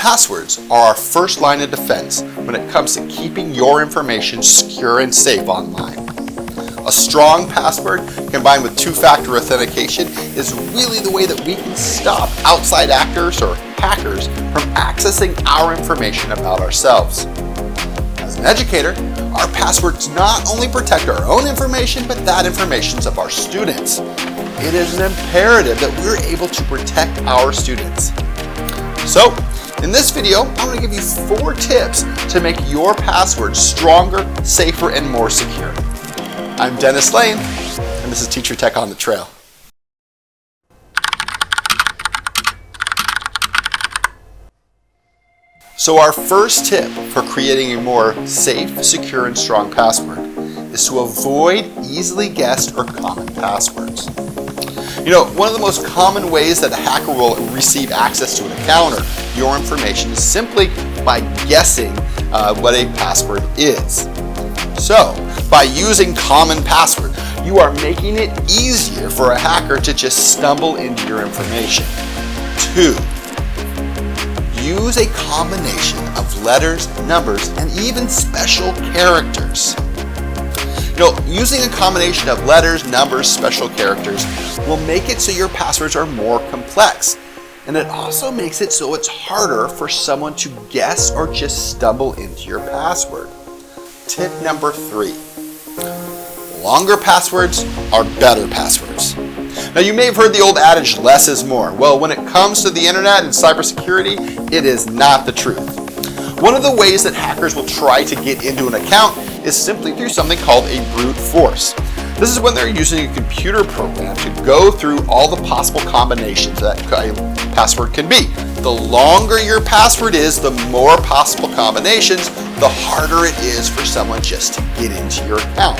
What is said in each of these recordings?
Passwords are our first line of defense when it comes to keeping your information secure and safe online. A strong password combined with two-factor authentication is really the way that we can stop outside actors or hackers from accessing our information about ourselves. As an educator, our passwords not only protect our own information, but that information of our students. It is an imperative that we're able to protect our students. So, in this video, I'm going to give you 4 tips to make your passwords stronger, safer, and more secure. I'm Dennis Lane, and this is Teacher Tech on the Trail. So our first tip for creating a more safe, secure, and strong password is to avoid easily guessed or common passwords. You know, one of the most common ways that a hacker will receive access to an account or your information is simply by guessing what a password is. So, by using common password, you are making it easier for a hacker to just stumble into your information. 2. Use a combination of letters, numbers, and even special characters. You know, using a combination of letters, numbers, special characters will make it so your passwords are more complex. And it also makes it so it's harder for someone to guess or just stumble into your password. Tip number 3. Longer passwords are better passwords. Now, you may have heard the old adage, less is more. Well, when it comes to the internet and cybersecurity, it is not the truth. One of the ways that hackers will try to get into an account is simply through something called a brute force. This is when they're using a computer program to go through all the possible combinations that a password can be. The longer your password is, the more possible combinations, the harder it is for someone just to get into your account.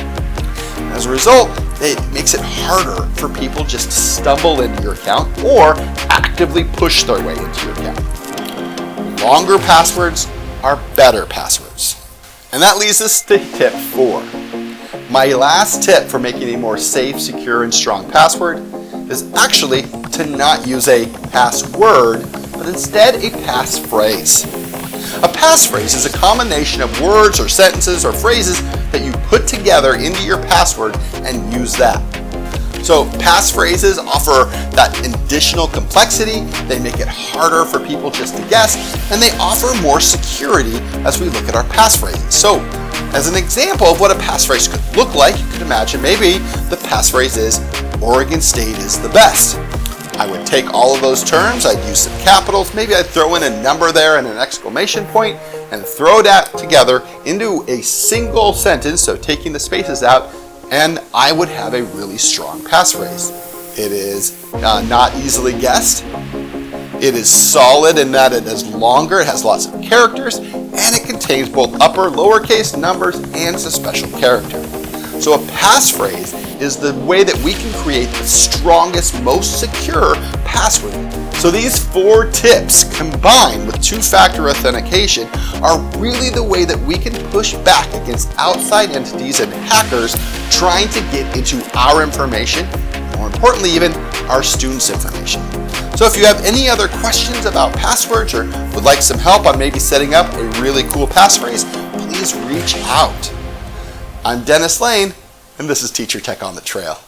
As a result, it makes it harder for people just to stumble into your account or actively push their way into your account. Longer passwords are better passwords. And that leads us to tip 4. My last tip for making a more safe, secure, and strong password is actually to not use a password, but instead a passphrase. A passphrase is a combination of words or sentences or phrases that you put together into your password and use that. So passphrases offer that additional complexity, they make it harder for people just to guess, and they offer more security as we look at our passphrases. So as an example of what a passphrase could look like, you could imagine maybe the passphrase is, Oregon State is the best. I would take all of those terms, I'd use some capitals, maybe I'd throw in a number there and an exclamation point, and throw that together into a single sentence, so taking the spaces out, and I would have a really strong passphrase. It is not easily guessed. It is solid in that it is longer, it has lots of characters, and it contains both upper, lowercase numbers and some special character. So a passphrase is the way that we can create the strongest, most secure password. So these 4 tips combined with two-factor authentication are really the way that we can push back against outside entities and hackers trying to get into our information, more importantly even our students' information. So if you have any other questions about passwords or would like some help on maybe setting up a really cool passphrase, please reach out. I'm Dennis Lane, and this is Teacher Tech on the Trail.